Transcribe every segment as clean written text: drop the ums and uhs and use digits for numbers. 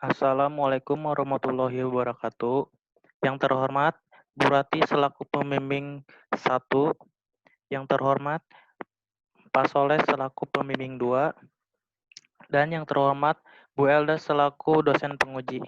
Assalamualaikum warahmatullahi wabarakatuh. Yang terhormat, Bu Rati selaku pembimbing 1, yang terhormat, Pak Soleh selaku pembimbing 2, dan yang terhormat, Bu Elda selaku dosen penguji.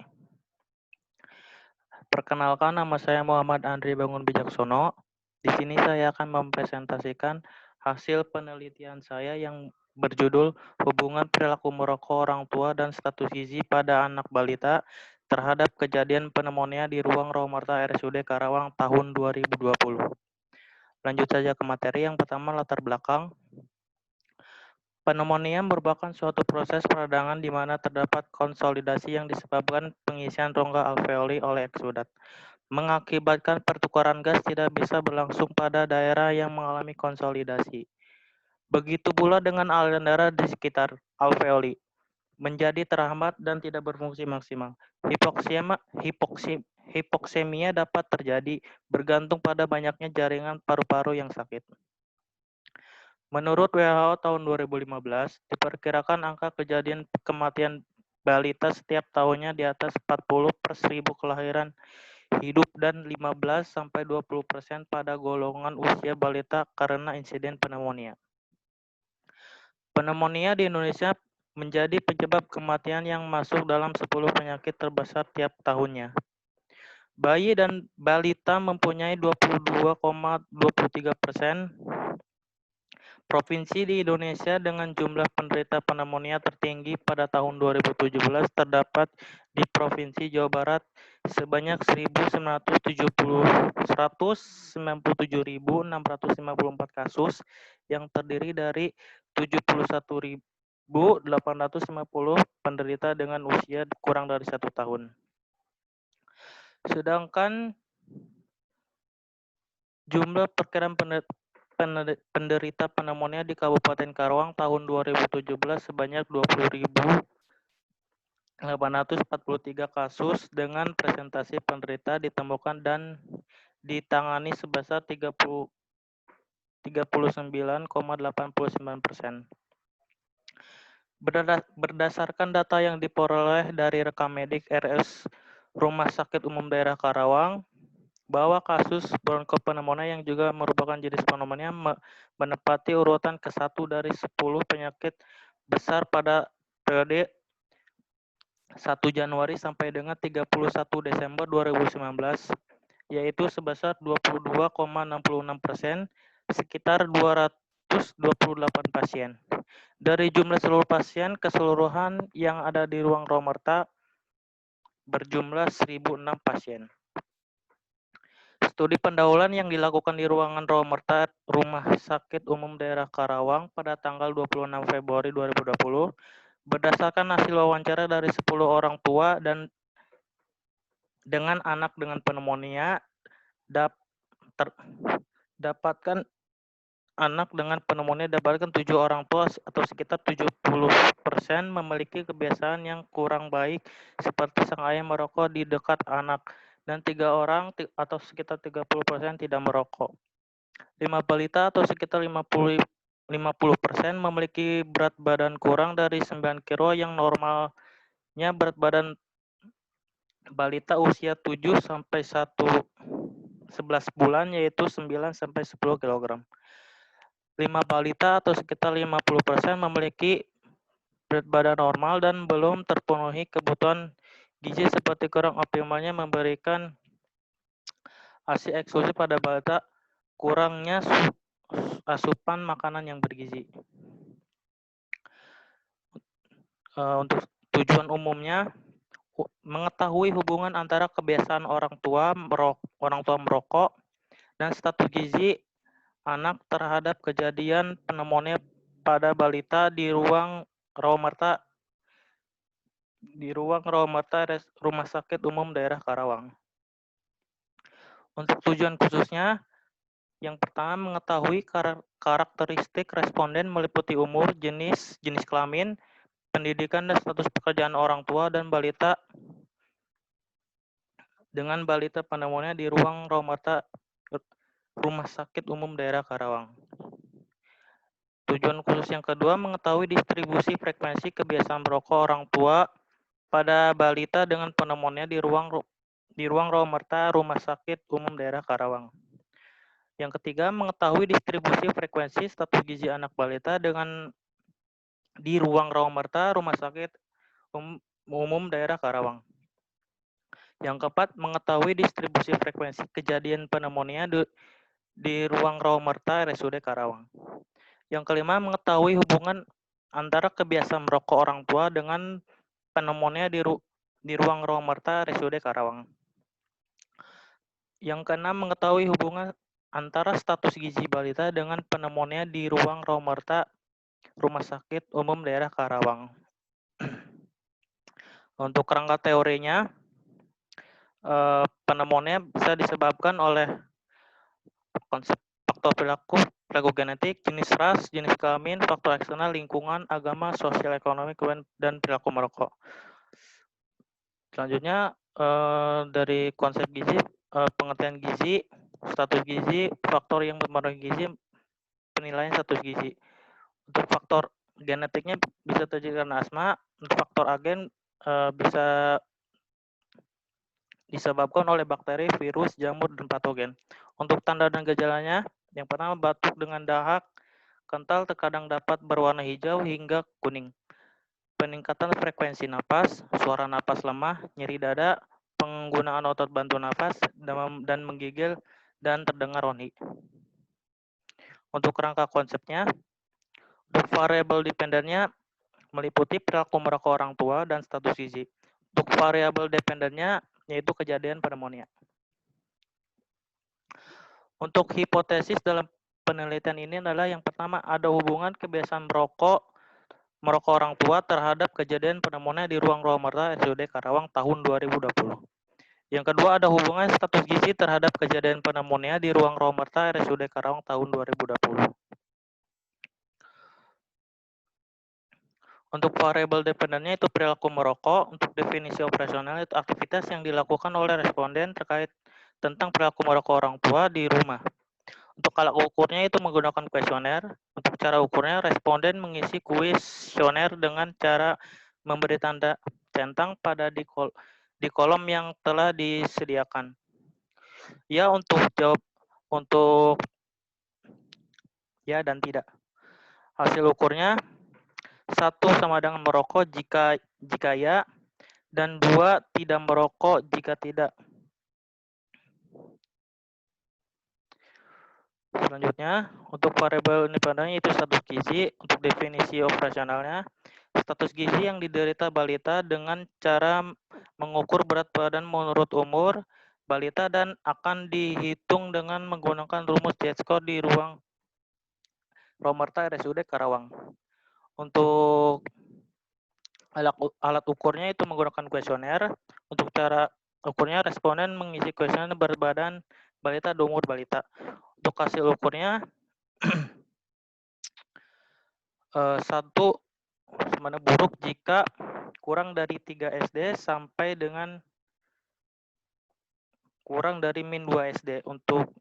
Perkenalkan, nama saya Muhammad Andri Bangun Bijaksono. Di sini saya akan mempresentasikan hasil penelitian saya yang berjudul Hubungan Perilaku Merokok Orang Tua dan Status Gizi pada Anak Balita terhadap Kejadian Pneumonia di Ruang Raumarta RSUD Karawang tahun 2020. Lanjut saja ke materi. Yang pertama, latar belakang. Pneumonia merupakan suatu proses peradangan di mana terdapat konsolidasi yang disebabkan pengisian rongga alveoli oleh eksudat, mengakibatkan pertukaran gas tidak bisa berlangsung pada daerah yang mengalami konsolidasi. Begitu pula dengan aliran darah di sekitar alveoli, menjadi terhambat dan tidak berfungsi maksimal. Hipoksemia dapat terjadi bergantung pada banyaknya jaringan paru-paru yang sakit. Menurut WHO tahun 2015, diperkirakan angka kejadian kematian balita setiap tahunnya di atas 40 per 1000 kelahiran hidup dan 15-20% pada golongan usia balita karena insiden pneumonia. Pneumonia di Indonesia menjadi penyebab kematian yang masuk dalam 10 penyakit terbesar tiap tahunnya. Bayi dan balita mempunyai 22,23%. Provinsi di Indonesia dengan jumlah penderita pneumonia tertinggi pada tahun 2017 terdapat di Provinsi Jawa Barat sebanyak 197.654 kasus yang terdiri dari 71.850 penderita dengan usia kurang dari 1 tahun. Sedangkan jumlah perkiraan penderita pneumonia di Kabupaten Karawang tahun 2017 sebanyak 20.843 kasus dengan presentasi penderita ditemukan dan ditangani sebesar 39,89%. Berdasarkan data yang diperoleh dari rekam medik RS Rumah Sakit Umum Daerah Karawang, bahwa kasus bronkopneumonia yang juga merupakan jenis pneumonia menempati urutan ke-1 dari 10 penyakit besar pada periode 1 Januari sampai dengan 31 Desember 2019, yaitu sebesar 22,66%, sekitar 228 pasien. Dari jumlah seluruh pasien keseluruhan yang ada di ruang Raumarta berjumlah 1.006 pasien. Studi pendahuluan yang dilakukan di ruangan Raumarta Rumah Sakit Umum Daerah Karawang pada tanggal 26 Februari 2020 berdasarkan hasil wawancara dari 10 orang tua dan dengan anak dengan pneumonia dapatkan 7 orang tua atau sekitar 70% memiliki kebiasaan yang kurang baik seperti sang ayah merokok di dekat anak dan 3 orang atau sekitar 30% tidak merokok. 5 balita atau sekitar 50% memiliki berat badan kurang dari 9 kilo yang normalnya berat badan balita usia 7 sampai 11 bulan yaitu 9 sampai 10 kg. 5 balita atau sekitar 50% memiliki berat badan normal dan belum terpenuhi kebutuhan gizi seperti kurang optimalnya memberikan ASI eksklusif pada balita, kurangnya asupan makanan yang bergizi. Untuk tujuan umumnya, mengetahui hubungan antara kebiasaan orang tua merokok dan status gizi anak terhadap kejadian pneumonia pada balita di ruang Raumarta Rumah Sakit Umum Daerah Karawang. Untuk tujuan khususnya, yang pertama mengetahui karakteristik responden meliputi umur, jenis kelamin, pendidikan dan status pekerjaan orang tua dan balita dengan balita pneumonia di ruang Raumarta Rumah Sakit Umum Daerah Karawang. Tujuan khusus yang kedua mengetahui distribusi frekuensi kebiasaan merokok orang tua pada balita dengan pneumonia di ruang rawat merta Rumah Sakit Umum Daerah Karawang. Yang ketiga, mengetahui distribusi frekuensi status gizi anak balita di ruang rawat merta Rumah Sakit Umum Daerah Karawang. Yang keempat, mengetahui distribusi frekuensi kejadian pneumonia di ruang rawat merta RSUD Karawang. Yang kelima, mengetahui hubungan antara kebiasaan merokok orang tua dengan pneumonia di ruang rawat merta RSUD Karawang. Yang keenam, mengetahui hubungan antara status gizi balita dengan pneumonia di ruang rawat merta Rumah Sakit Umum Daerah Karawang. Untuk kerangka teorinya, pneumonia bisa disebabkan oleh konsep faktor perilaku genetik, jenis ras, jenis kelamin, faktor eksternal, lingkungan, agama, sosial ekonomi, dan perilaku merokok. Selanjutnya dari konsep gizi, pengertian gizi, status gizi, faktor yang mempengaruhi gizi, penilaian status gizi. Untuk faktor genetiknya bisa terjadi karena asma, untuk faktor agen bisa disebabkan oleh bakteri, virus, jamur, dan patogen. Untuk tanda dan gejalanya, yang pertama batuk dengan dahak kental terkadang dapat berwarna hijau hingga kuning. Peningkatan frekuensi napas, suara napas lemah, nyeri dada, penggunaan otot bantu napas, dan menggigil, dan terdengar roni. Untuk kerangka konsepnya, untuk variabel dependennya meliputi perilaku merokok orang tua dan status gizi. Untuk variabel dependennya yaitu kejadian pneumonia. Untuk hipotesis dalam penelitian ini adalah yang pertama, ada hubungan kebiasaan merokok orang tua terhadap kejadian pneumonia di ruang rawat merta RSUD Karawang tahun 2020. Yang kedua, ada hubungan status gizi terhadap kejadian pneumonia di ruang rawat merta RSUD Karawang tahun 2020. Untuk variabel dependennya itu perilaku merokok. Untuk definisi operasional itu aktivitas yang dilakukan oleh responden terkait tentang perilaku merokok orang tua di rumah. Untuk alat ukurnya itu menggunakan kuesioner. Untuk cara ukurnya, responden mengisi kuesioner dengan cara memberi tanda centang pada di kolom yang telah disediakan. Ya, untuk jawab untuk ya dan tidak. Hasil ukurnya 1 sama dengan merokok jika ya, dan 2 tidak merokok jika tidak. Selanjutnya, untuk variabel independennya itu status gizi. Untuk definisi operasionalnya, status gizi yang diderita balita dengan cara mengukur berat badan menurut umur balita dan akan dihitung dengan menggunakan rumus Z-score di ruang rawat merta RSUD Karawang. Untuk alat ukurnya itu menggunakan kuesioner. Untuk cara ukurnya, responden mengisi kuesioner berat badan balita dan umur balita. Untuk hasil ukurnya 1 sebenarnya buruk jika kurang dari 3 SD sampai dengan kurang dari min 2 SD. Untuk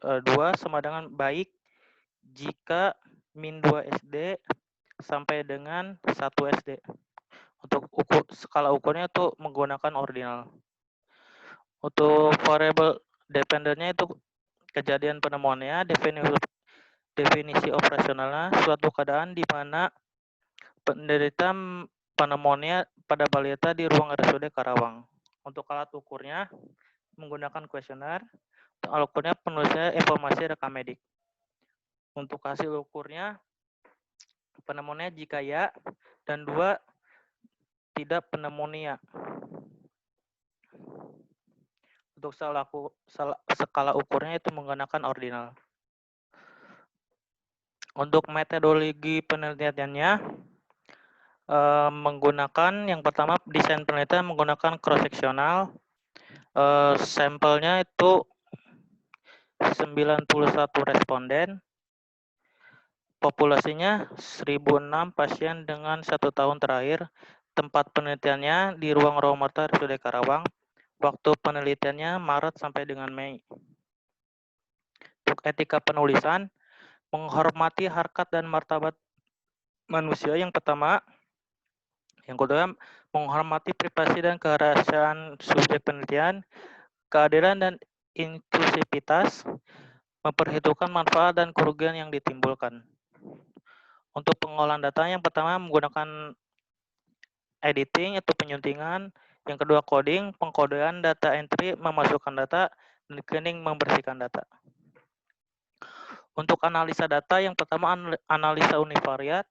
2 sama dengan baik jika min 2 SD sampai dengan 1 SD. Untuk skala ukurnya itu menggunakan ordinal. Untuk variabel dependennya itu kejadian pneumonia, definisi operasionalnya suatu keadaan di mana penderita pneumonia pada balita di ruang RSUD Karawang. Untuk alat ukurnya menggunakan kuesioner. Alat ukurnya penulisnya informasi rekam medik. Untuk hasil ukurnya pneumonia jika ya, dan 2 tidak pneumonia. Untuk skala ukurnya itu menggunakan ordinal. Untuk metodologi penelitiannya menggunakan yang pertama desain penelitian menggunakan cross seksional. Sampelnya itu 91 responden. Populasinya 1006 pasien dengan 1 tahun terakhir. Tempat penelitiannya di ruang rawat merta RSUD Karawang. Waktu penelitiannya Maret sampai dengan Mei. Untuk etika penulisan, menghormati harkat dan martabat manusia yang pertama. Yang kedua, menghormati privasi dan kerahasiaan subjek penelitian, keadilan dan inklusivitas, memperhitungkan manfaat dan kerugian yang ditimbulkan. Untuk pengolahan data, yang pertama menggunakan editing atau penyuntingan, yang kedua coding, pengkodean, data entry, memasukkan data, dan cleaning, membersihkan data. Untuk analisa data, yang pertama analisa univariat,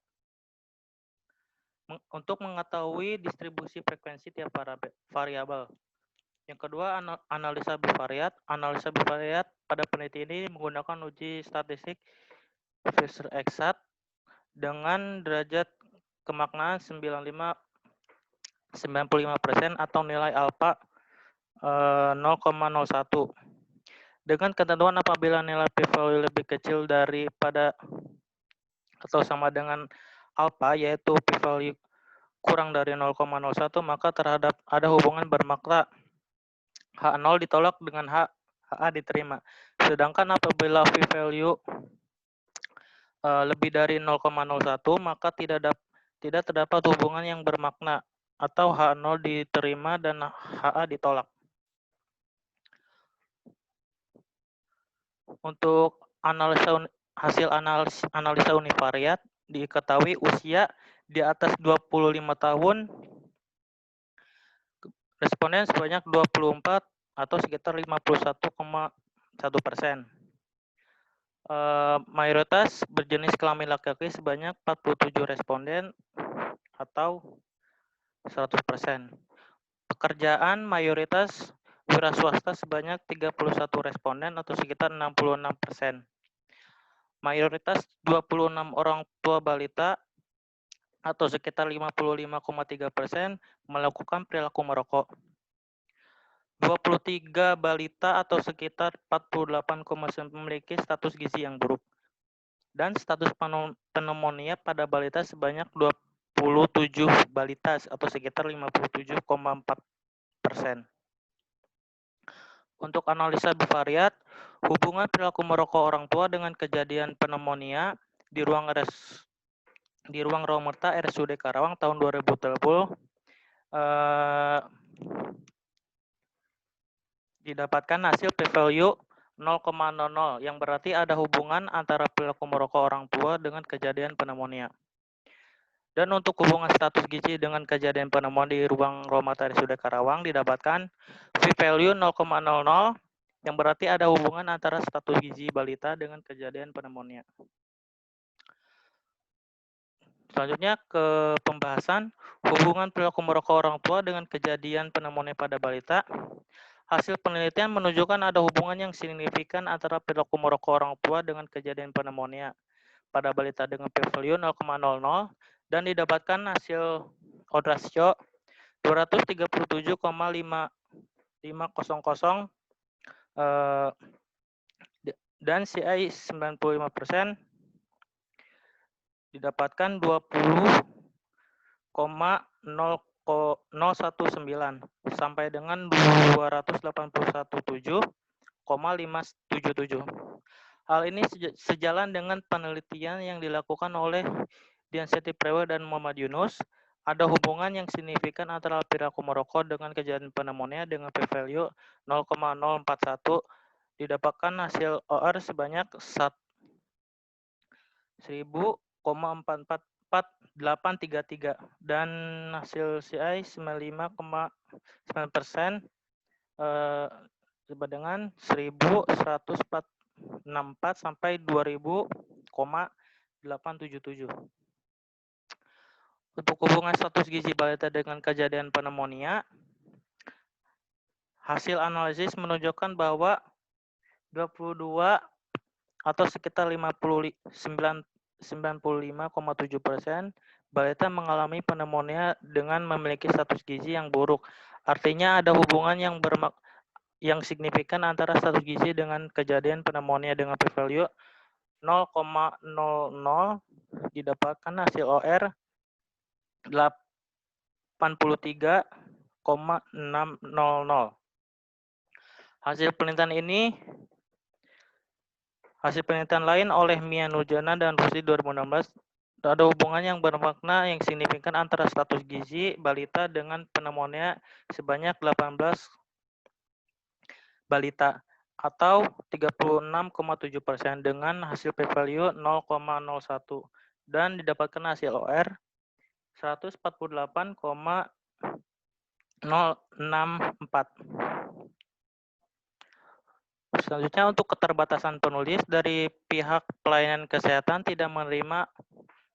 untuk mengetahui distribusi frekuensi tiap variabel. Yang kedua, analisa bivariat. Analisa bivariat pada penelitian ini menggunakan uji statistik Fisher-Exact dengan derajat kemaknaan 95% atau nilai alfa 0,01. Dengan ketentuan apabila nilai p-value lebih kecil daripada atau sama dengan alfa, yaitu p-value kurang dari 0,01, maka terhadap ada hubungan bermakna H0 ditolak dengan HA diterima. Sedangkan apabila p-value lebih dari 0,01, maka tidak terdapat hubungan yang bermakna atau H0 diterima dan HA ditolak. Untuk hasil analisa univariat, diketahui usia di atas 25 tahun responden sebanyak 24 atau sekitar 51,1%. Mayoritas berjenis kelamin laki-laki sebanyak 47 responden atau 100%. Pekerjaan mayoritas wira swasta sebanyak 31 responden atau sekitar 66%. Mayoritas 26 orang tua balita atau sekitar 55,3% melakukan perilaku merokok. 23 balita atau sekitar 48,9% memiliki status gizi yang buruk. Dan status pneumonia pada balita sebanyak 27 balita atau sekitar 57,4%. Untuk analisa bivariat, hubungan perilaku merokok orang tua dengan kejadian pneumonia di ruang Romerta RSUD Karawang tahun 2020 didapatkan hasil p-value 0,00 yang berarti ada hubungan antara perilaku merokok orang tua dengan kejadian pneumonia. Dan untuk hubungan status gizi dengan kejadian pneumonia di ruang Romerta RSUD Karawang didapatkan p-value 0,00 yang berarti ada hubungan antara status gizi balita dengan kejadian pneumonia. Selanjutnya ke pembahasan hubungan perilaku merokok orang tua dengan kejadian pneumonia pada balita. Hasil penelitian menunjukkan ada hubungan yang signifikan antara perilaku merokok orang tua dengan kejadian pneumonia pada balita dengan p-value 0,00 dan didapatkan hasil odds ratio 237,500 dan CI 95% didapatkan 20,019 sampai dengan 281,577. Hal ini sejalan dengan penelitian yang dilakukan oleh Dian Seti Prewe dan Muhammad Yunus. Ada hubungan yang signifikan antara perilaku merokok dengan kejadian pneumonia dengan p-value 0,041. Didapatkan hasil OR sebanyak 1000,44833 dan hasil CI 95,9% dengan 1164 sampai 2000,877. Untuk hubungan status gizi balita dengan kejadian pneumonia, hasil analisis menunjukkan bahwa 22 atau sekitar 95,7% balita mengalami pneumonia dengan memiliki status gizi yang buruk. Artinya ada hubungan yang signifikan antara status gizi dengan kejadian pneumonia dengan p-value 0,00 didapatkan hasil OR 83,600. Hasil penelitian lain oleh Mia Nurjana dan Rusdi 2016 ada hubungan yang bermakna yang signifikan antara status gizi balita dengan pneumonia sebanyak 18 balita atau 36,7% dengan hasil p-value 0,01 dan didapatkan hasil OR 148,064. Selanjutnya untuk keterbatasan penulis dari pihak pelayanan kesehatan tidak menerima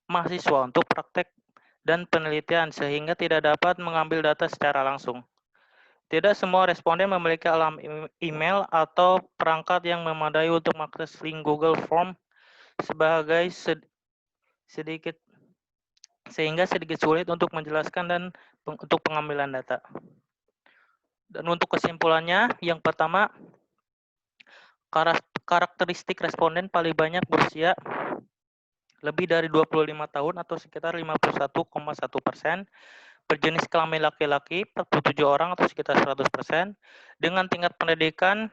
mahasiswa untuk praktek dan penelitian sehingga tidak dapat mengambil data secara langsung. Tidak semua responden memiliki alam email atau perangkat yang memadai untuk mengakses link Google Form sebagai sedikit sulit untuk menjelaskan dan untuk pengambilan data. Dan untuk kesimpulannya, yang pertama, karakteristik responden paling banyak berusia lebih dari 25 tahun atau sekitar 51,1%, berjenis kelamin laki-laki 47 orang atau sekitar 100%, dengan tingkat pendidikan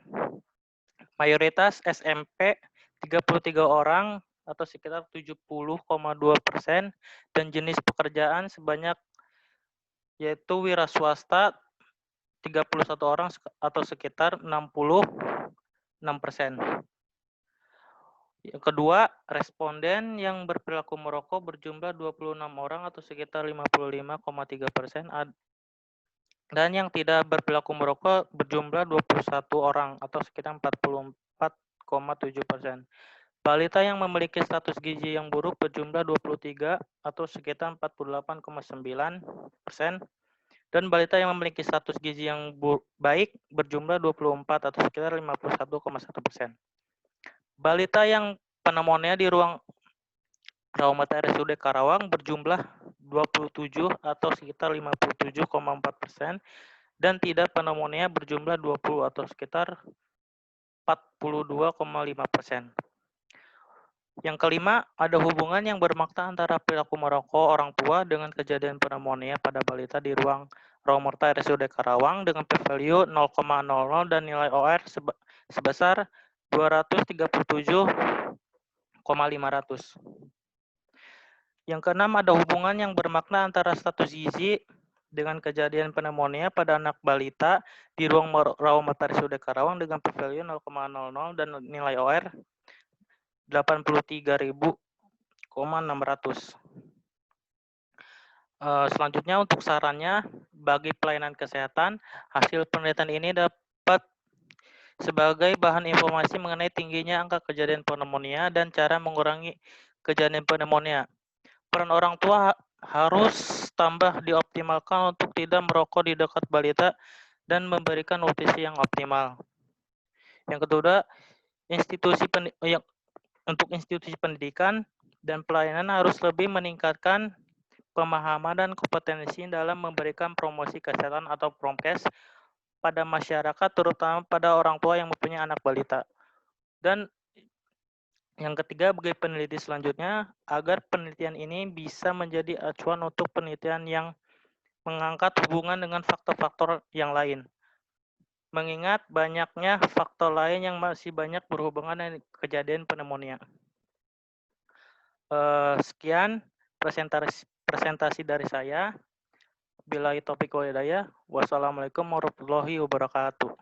mayoritas SMP 33 orang atau sekitar 70,2%, dan jenis pekerjaan sebanyak yaitu wira swasta 31 orang atau sekitar 66%. Yang kedua, responden yang berperilaku merokok berjumlah 26 orang atau sekitar 55,3%, dan yang tidak berperilaku merokok berjumlah 21 orang atau sekitar 44,7%. Balita yang memiliki status gizi yang buruk berjumlah 23 atau sekitar 48,9%, dan balita yang memiliki status gizi yang baik berjumlah 24 atau sekitar 51,1%. Balita yang pneumonia di ruang rawat RSUD Karawang berjumlah 27 atau sekitar 57,4%, dan tidak pneumonia berjumlah 20 atau sekitar 42,5%. Yang kelima, ada hubungan yang bermakna antara perilaku merokok orang tua dengan kejadian pneumonia pada balita di ruang rawat RSUD Karawang dengan p-value 0,00 dan nilai OR sebesar 237,500. Yang keenam, ada hubungan yang bermakna antara status gizi dengan kejadian pneumonia pada anak balita di ruang rawat RSUD Karawang dengan p-value 0,00 dan nilai OR 83.600. Selanjutnya untuk sarannya bagi pelayanan kesehatan, hasil penelitian ini dapat sebagai bahan informasi mengenai tingginya angka kejadian pneumonia dan cara mengurangi kejadian pneumonia. Peran orang tua harus tambah dioptimalkan untuk tidak merokok di dekat balita dan memberikan nutrisi yang optimal. Yang kedua, untuk institusi pendidikan dan pelayanan harus lebih meningkatkan pemahaman dan kompetensi dalam memberikan promosi kesehatan atau promkes pada masyarakat, terutama pada orang tua yang mempunyai anak balita. Dan yang ketiga, bagi peneliti selanjutnya, agar penelitian ini bisa menjadi acuan untuk penelitian yang mengangkat hubungan dengan faktor-faktor yang lain. Mengingat banyaknya faktor lain yang masih banyak berhubungan dengan kejadian pneumonia. Sekian presentasi dari saya. Billahi taufiq wal hidayah. Wassalamualaikum warahmatullahi wabarakatuh.